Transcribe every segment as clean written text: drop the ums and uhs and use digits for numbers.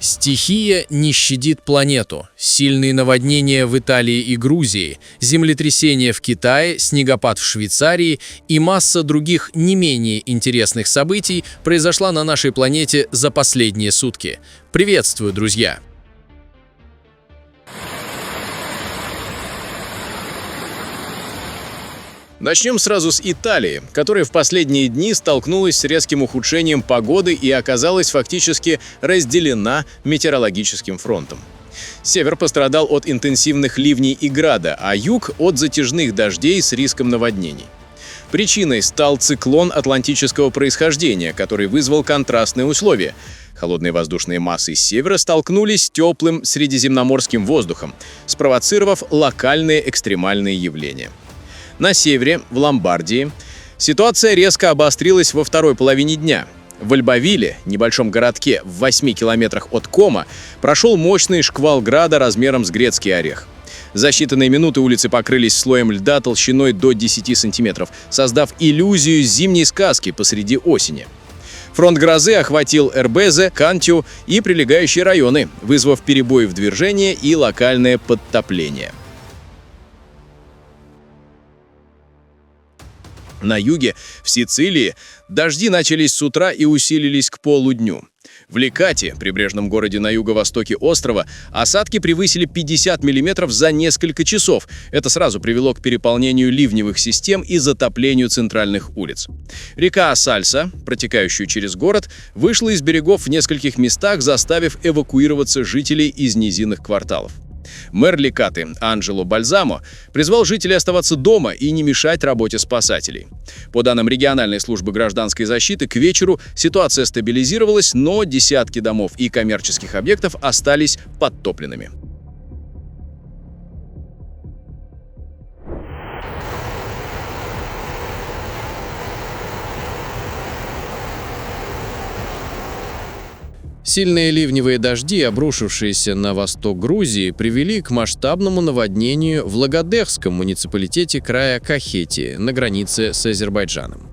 Стихия не щадит планету. Сильные наводнения в Италии и Грузии, землетрясения в Китае, снегопад в Швейцарии и масса других не менее интересных событий произошла на нашей планете за последние сутки. Приветствую, друзья! Начнем сразу с Италии, которая в последние дни столкнулась с резким ухудшением погоды и оказалась фактически разделена метеорологическим фронтом. Север пострадал от интенсивных ливней и града, а юг – от затяжных дождей с риском наводнений. Причиной стал циклон атлантического происхождения, который вызвал контрастные условия. Холодные воздушные массы с севера столкнулись с теплым средиземноморским воздухом, спровоцировав локальные экстремальные явления. На севере, в Ломбардии, ситуация резко обострилась во второй половине дня. В Альбавиле, небольшом городке в 8 километрах от Комо, прошел мощный шквал града размером с грецкий орех. За считанные минуты улицы покрылись слоем льда толщиной до 10 сантиметров, создав иллюзию зимней сказки посреди осени. Фронт грозы охватил Эрбезе, Кантью и прилегающие районы, вызвав перебои в движении и локальное подтопление. На юге, в Сицилии, дожди начались с утра и усилились к полудню. В Ликате, прибрежном городе на юго-востоке острова, осадки превысили 50 мм за несколько часов. Это сразу привело к переполнению ливневых систем и затоплению центральных улиц. Река Сальса, протекающая через город, вышла из берегов в нескольких местах, заставив эвакуироваться жителей из низинных кварталов. Мэр Ликаты Анджело Бальзамо призвал жителей оставаться дома и не мешать работе спасателей. По данным региональной службы гражданской защиты, к вечеру ситуация стабилизировалась, но десятки домов и коммерческих объектов остались подтопленными. Сильные ливневые дожди, обрушившиеся на восток Грузии, привели к масштабному наводнению в Лагодехском муниципалитете края Кахетии на границе с Азербайджаном.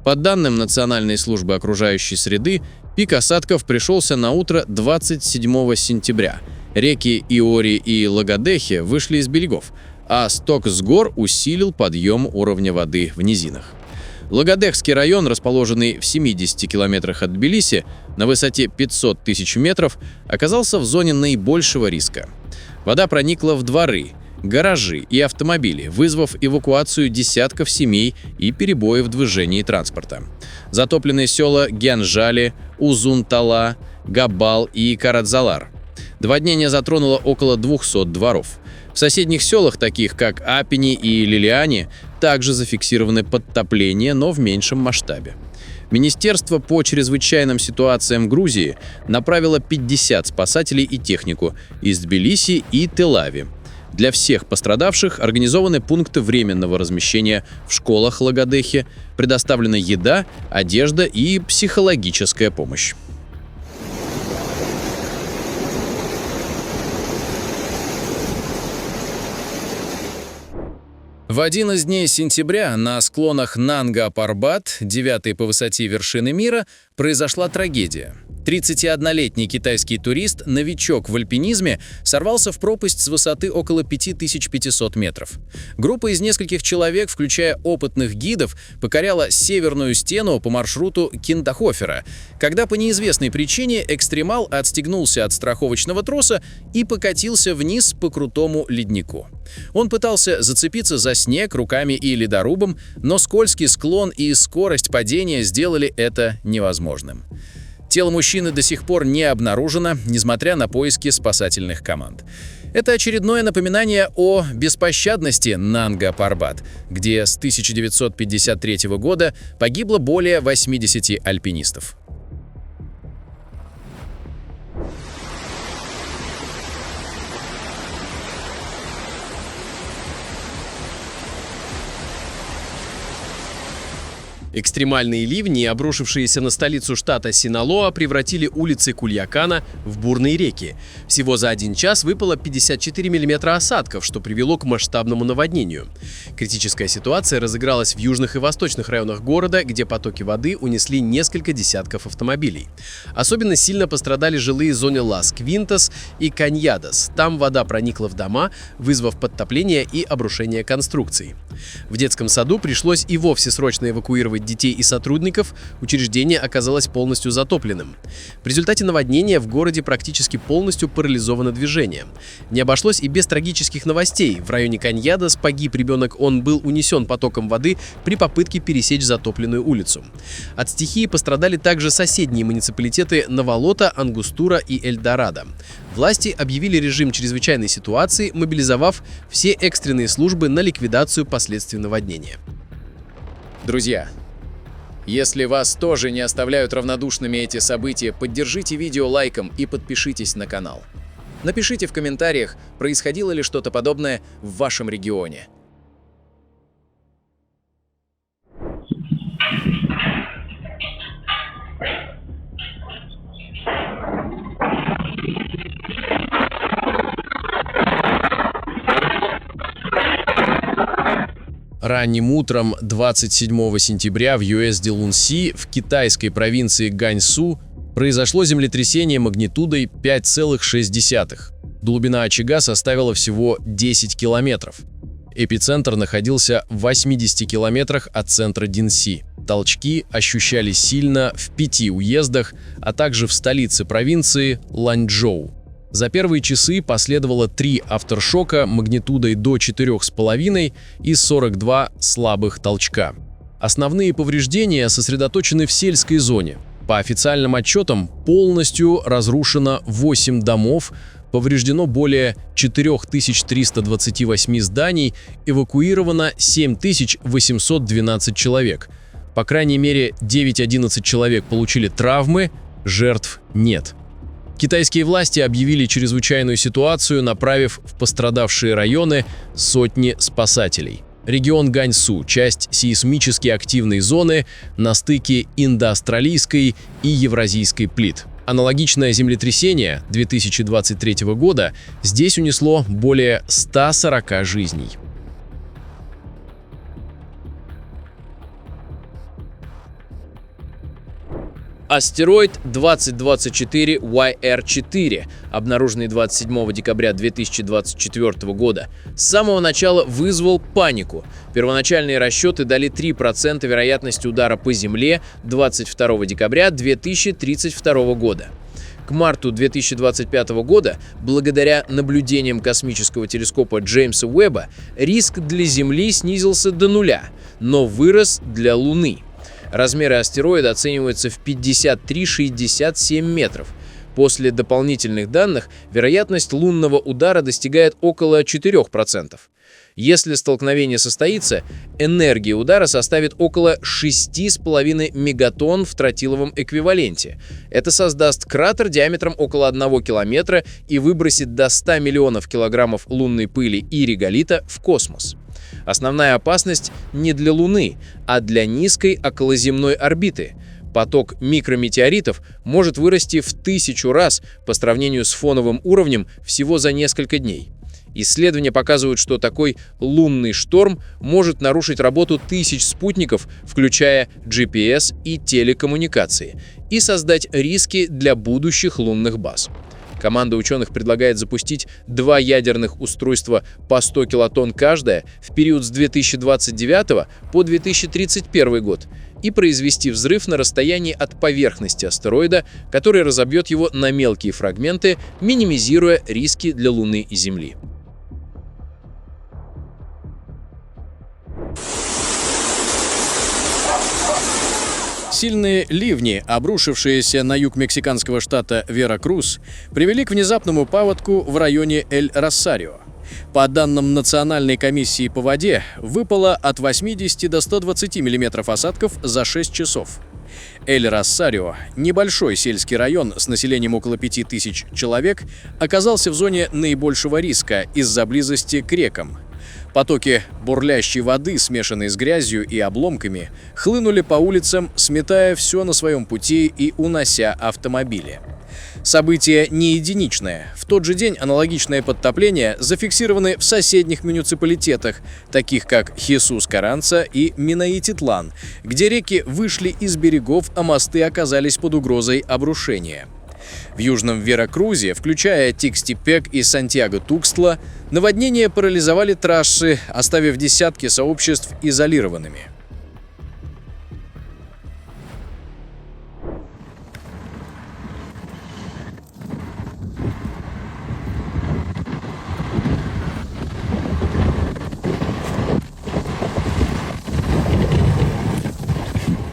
По данным Национальной службы окружающей среды, пик осадков пришелся на утро 27 сентября. Реки Иори и Лагодехи вышли из берегов, а сток с гор усилил подъем уровня воды в низинах. Лагодехский район, расположенный в 70 километрах от Тбилиси, на высоте 500 тысяч метров, оказался в зоне наибольшего риска. Вода проникла в дворы, гаражи и автомобили, вызвав эвакуацию десятков семей и перебои в движении транспорта. Затоплены села Гянжали, Узун-Тала, Габал и Карадзалар. Наводнение затронуло около 200 дворов. В соседних селах, таких как Апини и Лилиани, также зафиксированы подтопления, но в меньшем масштабе. Министерство по чрезвычайным ситуациям Грузии направило 50 спасателей и технику из Тбилиси и Тель-Авива. Для всех пострадавших организованы пункты временного размещения в школах Лагодехи, предоставлена еда, одежда и психологическая помощь. В один из дней сентября на склонах Нанга-Парбат, 9-й по высоте вершины мира, произошла трагедия. 31-летний китайский турист, новичок в альпинизме, сорвался в пропасть с высоты около 5500 метров. Группа из нескольких человек, включая опытных гидов, покоряла северную стену по маршруту Кинтахофера, когда по неизвестной причине экстремал отстегнулся от страховочного троса и покатился вниз по крутому леднику. Он пытался зацепиться за снег руками и ледорубом, но скользкий склон и скорость падения сделали это невозможным. Тело мужчины до сих пор не обнаружено, несмотря на поиски спасательных команд. Это очередное напоминание о беспощадности Нанга-Парбат, где с 1953 года погибло более 80 альпинистов. Экстремальные ливни, обрушившиеся на столицу штата Синалоа, превратили улицы Кульякана в бурные реки. Всего за 1 час выпало 54 мм осадков, что привело к масштабному наводнению. Критическая ситуация разыгралась в южных и восточных районах города, где потоки воды унесли несколько десятков автомобилей. Особенно сильно пострадали жилые зоны Лас-Квинтас и Каньядос. Там вода проникла в дома, вызвав подтопление и обрушение конструкций. В детском саду пришлось и вовсе срочно эвакуировать детей и сотрудников, учреждение оказалось полностью затопленным. В результате наводнения в городе практически полностью парализовано движение. Не обошлось и без трагических новостей. В районе Каньядос погиб ребенок, он был унесен потоком воды при попытке пересечь затопленную улицу. От стихии пострадали также соседние муниципалитеты Навалота, Ангустура и Эльдорадо. Власти объявили режим чрезвычайной ситуации, мобилизовав все экстренные службы на ликвидацию последствий наводнения. Друзья, если вас тоже не оставляют равнодушными эти события, поддержите видео лайком и подпишитесь на канал. Напишите в комментариях, происходило ли что-то подобное в вашем регионе. Ранним утром 27 сентября в Юэсди-Лунси в китайской провинции Ганьсу произошло землетрясение магнитудой 5,6. Глубина очага составила всего 10 километров. Эпицентр находился в 80 километрах от центра Динси. Толчки ощущались сильно в 5 уездах, а также в столице провинции Ланчжоу. За первые часы последовало 3 авторшока магнитудой до 4,5 и 42 слабых толчка. Основные повреждения сосредоточены в сельской зоне. По официальным отчетам, полностью разрушено 8 домов, повреждено более 4328 зданий, эвакуировано 7812 человек. По крайней мере, 9-11 человек получили травмы, жертв нет. Китайские власти объявили чрезвычайную ситуацию, направив в пострадавшие районы сотни спасателей. Регион Ганьсу – часть сейсмически активной зоны на стыке индоавстралийской и евразийской плит. Аналогичное землетрясение 2023 года здесь унесло более 140 жизней. Астероид 2024 YR4, обнаруженный 27 декабря 2024 года, с самого начала вызвал панику. Первоначальные расчеты дали 3% вероятности удара по Земле 22 декабря 2032 года. К марту 2025 года, благодаря наблюдениям космического телескопа Джеймса Уэбба, риск для Земли снизился до 0, но вырос для Луны. Размеры астероида оцениваются в 53-67 метров. После дополнительных данных вероятность лунного удара достигает около 4%. Если столкновение состоится, энергия удара составит около 6,5 мегатонн в тротиловом эквиваленте. Это создаст кратер диаметром около 1 километра и выбросит до 100 миллионов килограммов лунной пыли и реголита в космос. Основная опасность не для Луны, а для низкой околоземной орбиты. Поток микрометеоритов может вырасти в 1000 раз по сравнению с фоновым уровнем всего за несколько дней. Исследования показывают, что такой лунный шторм может нарушить работу тысяч спутников, включая GPS и телекоммуникации, и создать риски для будущих лунных баз. Команда ученых предлагает запустить 2 ядерных устройства по 100 килотонн каждое в период с 2029 по 2031 год и произвести взрыв на расстоянии от поверхности астероида, который разобьет его на мелкие фрагменты, минимизируя риски для Луны и Земли. Сильные ливни, обрушившиеся на юг мексиканского штата Веракрус, привели к внезапному паводку в районе Эль-Росарио. По данным Национальной комиссии по воде, выпало от 80 до 120 мм осадков за 6 часов. Эль-Росарио, небольшой сельский район с населением около 5000 человек, оказался в зоне наибольшего риска из-за близости к рекам. Потоки бурлящей воды, смешанные с грязью и обломками, хлынули по улицам, сметая все на своем пути и унося автомобили. Событие не единичное. В тот же день аналогичное подтопление зафиксированы в соседних муниципалитетах, таких как Хесус-Каранца и Минаититлан, где реки вышли из берегов, а мосты оказались под угрозой обрушения. В южном Веракрузе, включая Тикстипек и Сантьяго-Тукстла, наводнения парализовали трассы, оставив десятки сообществ изолированными.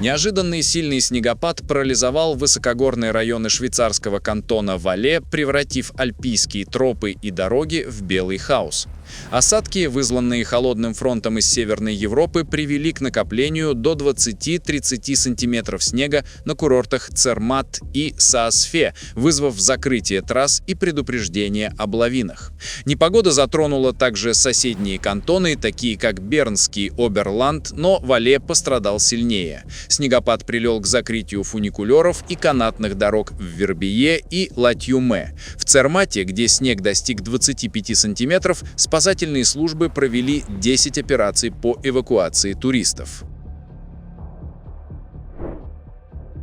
Неожиданный сильный снегопад парализовал высокогорные районы швейцарского кантона Вале, превратив альпийские тропы и дороги в белый хаос. Осадки, вызванные холодным фронтом из Северной Европы, привели к накоплению до 20-30 сантиметров снега на курортах Цермат и Саасфе, вызвав закрытие трасс и предупреждение об лавинах. Непогода затронула также соседние кантоны, такие как Бернский Оберланд, но Вале пострадал сильнее. Снегопад привел к закрытию фуникулеров и канатных дорог в Вербие и Ла-Тюме. В Цермате, где снег достиг 25 сантиметров, спасательные службы провели 10 операций по эвакуации туристов.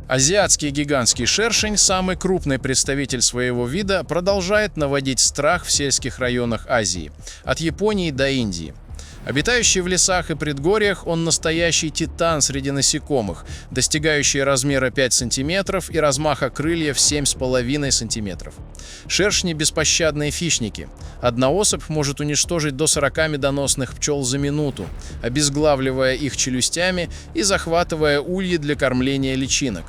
Азиатский гигантский шершень, самый крупный представитель своего вида, продолжает наводить страх в сельских районах Азии, от Японии до Индии. Обитающий в лесах и предгорьях, он настоящий титан среди насекомых, достигающий размера 5 см и размаха крыльев 7,5 см. Шершни – беспощадные хищники. Одна особь может уничтожить до 40 медоносных пчел за минуту, обезглавливая их челюстями и захватывая ульи для кормления личинок.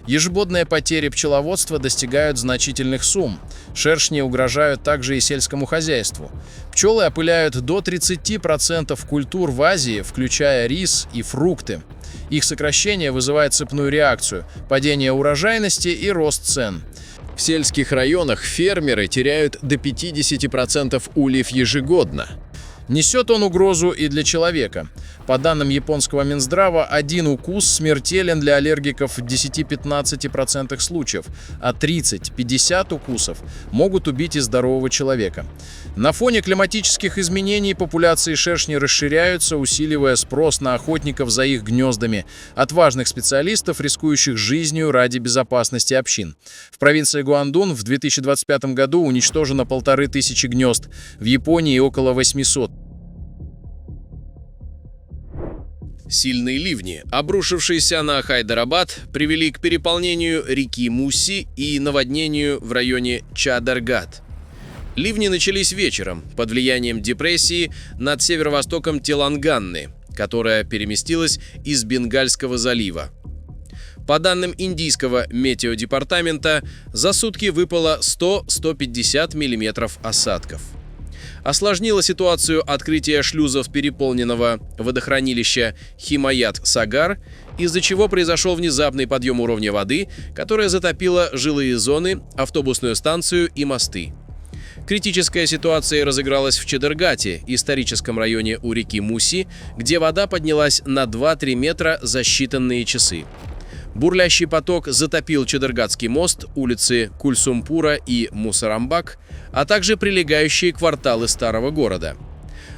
Ежегодные потери пчеловодства достигают значительных сумм. Шершни угрожают также и сельскому хозяйству. Пчелы опыляют до 30% культур в Азии, включая рис и фрукты. Их сокращение вызывает цепную реакцию, падение урожайности и рост цен. В сельских районах фермеры теряют до 50% ульев ежегодно. Несет он угрозу и для человека. По данным японского Минздрава, один укус смертелен для аллергиков в 10-15% случаев, а 30-50 укусов могут убить и здорового человека. На фоне климатических изменений популяции шершней расширяются, усиливая спрос на охотников за их гнездами, отважных специалистов, рискующих жизнью ради безопасности общин. В провинции Гуандун в 2025 году уничтожено 1500 гнезд, в Японии около 800. Сильные ливни, обрушившиеся на Хайдарабад, привели к переполнению реки Муси и наводнению в районе Чадаргат. Ливни начались вечером под влиянием депрессии над северо-востоком Теланганны, которая переместилась из Бенгальского залива. По данным индийского метеодепартамента, за сутки выпало 100-150 мм осадков. Осложнило ситуацию открытие шлюзов переполненного водохранилища Химаят-Сагар, из-за чего произошел внезапный подъем уровня воды, которая затопила жилые зоны, автобусную станцию и мосты. Критическая ситуация разыгралась в Чадаргате, историческом районе у реки Муси, где вода поднялась на 2-3 метра за считанные часы. Бурлящий поток затопил Чадаргатский мост, улицы Кульсумпура и Мусарамбак, а также прилегающие кварталы старого города.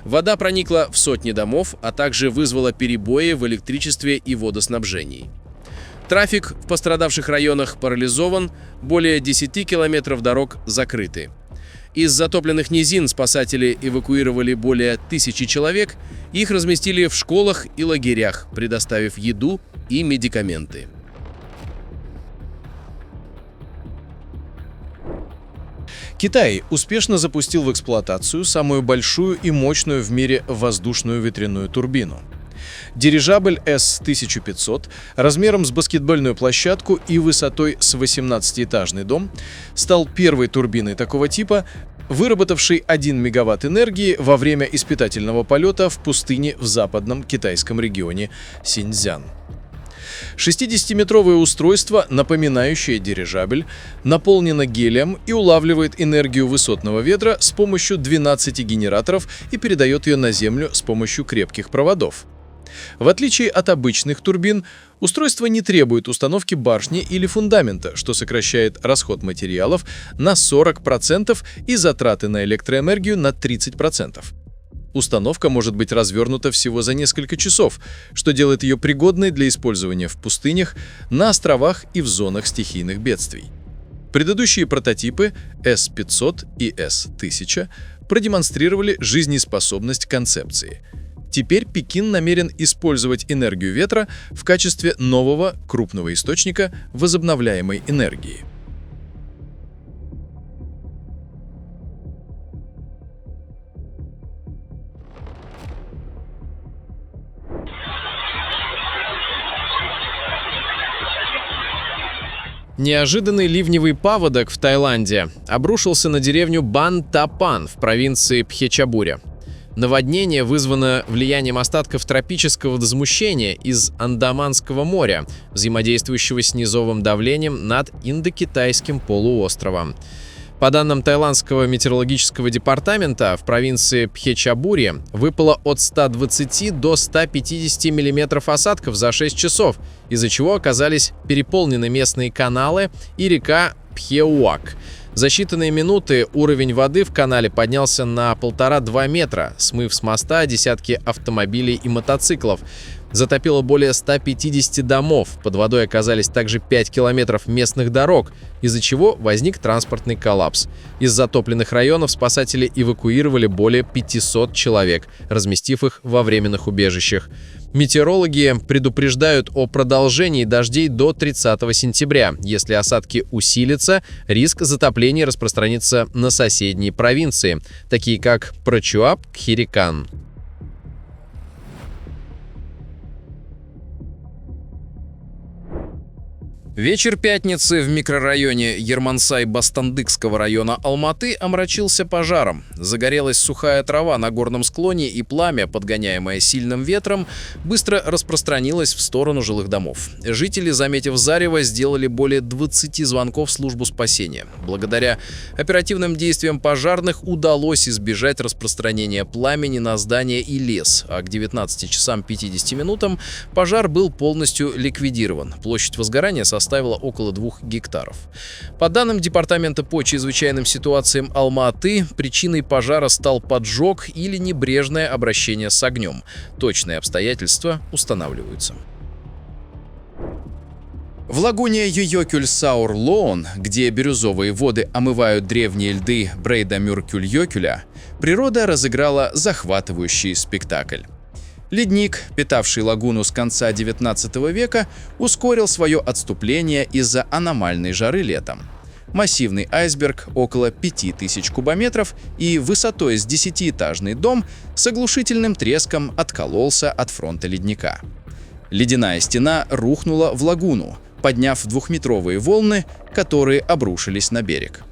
Вода проникла в сотни домов, а также вызвала перебои в электричестве и водоснабжении. Трафик в пострадавших районах парализован, более 10 километров дорог закрыты. Из затопленных низин спасатели эвакуировали более 1000 человек, их разместили в школах и лагерях, предоставив еду и медикаменты. Китай успешно запустил в эксплуатацию самую большую и мощную в мире воздушную ветряную турбину. Дирижабль С-1500 размером с баскетбольную площадку и высотой с 18-этажный дом стал первой турбиной такого типа, выработавшей 1 мегаватт энергии во время испытательного полета в пустыне в западном китайском регионе Синьцзян. 60-метровое устройство, напоминающее дирижабль, наполнено гелием и улавливает энергию высотного ветра с помощью 12 генераторов и передает ее на Землю с помощью крепких проводов. В отличие от обычных турбин, устройство не требует установки башни или фундамента, что сокращает расход материалов на 40% и затраты на электроэнергию на 30%. Установка может быть развернута всего за несколько часов, что делает ее пригодной для использования в пустынях, на островах и в зонах стихийных бедствий. Предыдущие прототипы S500 и S1000 продемонстрировали жизнеспособность концепции. Теперь Пекин намерен использовать энергию ветра в качестве нового крупного источника возобновляемой энергии. Неожиданный ливневый паводок в Таиланде обрушился на деревню Бан-Тапан в провинции Пхечабуря. Наводнение вызвано влиянием остатков тропического возмущения из Андаманского моря, взаимодействующего с низовым давлением над Индокитайским полуостровом. По данным Таиландского метеорологического департамента, в провинции Пхечабурье выпало от 120 до 150 мм осадков за 6 часов, из-за чего оказались переполнены местные каналы и река Пхеуак. За считанные минуты уровень воды в канале поднялся на 1,5–2 метра, смыв с моста десятки автомобилей и мотоциклов. Затопило более 150 домов, под водой оказались также 5 километров местных дорог, из-за чего возник транспортный коллапс. Из затопленных районов спасатели эвакуировали более 500 человек, разместив их во временных убежищах. Метеорологи предупреждают о продолжении дождей до 30 сентября. Если осадки усилятся, риск затопления распространится на соседние провинции, такие как Прачуап, Кхирикан. Вечер пятницы в микрорайоне Ермансай-Бастандыкского района Алматы омрачился пожаром. Загорелась сухая трава на горном склоне, и пламя, подгоняемое сильным ветром, быстро распространилось в сторону жилых домов. Жители, заметив зарево, сделали более 20 звонков в службу спасения. Благодаря оперативным действиям пожарных удалось избежать распространения пламени на здания и лес, а к 19 часам 50 минутам пожар был полностью ликвидирован. Площадь возгорания составила около 2 гектаров. По данным Департамента по чрезвычайным ситуациям Алма-Аты, причиной пожара стал поджог или небрежное обращение с огнем. Точные обстоятельства устанавливаются. В лагуне Йокюль-Саур-Лоон, где бирюзовые воды омывают древние льды Брейдамюр-Кюль-Йокюля, природа разыграла захватывающий спектакль. Ледник, питавший лагуну с конца 19 века, ускорил свое отступление из-за аномальной жары летом. Массивный айсберг около 5000 кубометров и высотой с 10-этажный дом с оглушительным треском откололся от фронта ледника. Ледяная стена рухнула в лагуну, подняв 2-метровые волны, которые обрушились на берег.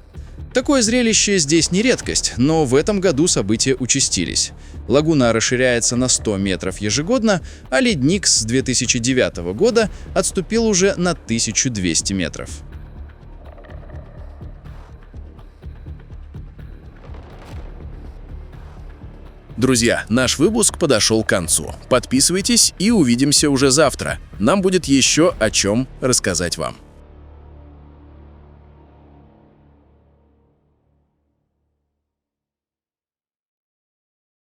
Такое зрелище здесь не редкость, но в этом году события участились. Лагуна расширяется на 100 метров ежегодно, а ледник с 2009 года отступил уже на 1200 метров. Друзья, наш выпуск подошел к концу. Подписывайтесь и увидимся уже завтра. Нам будет еще о чем рассказать вам.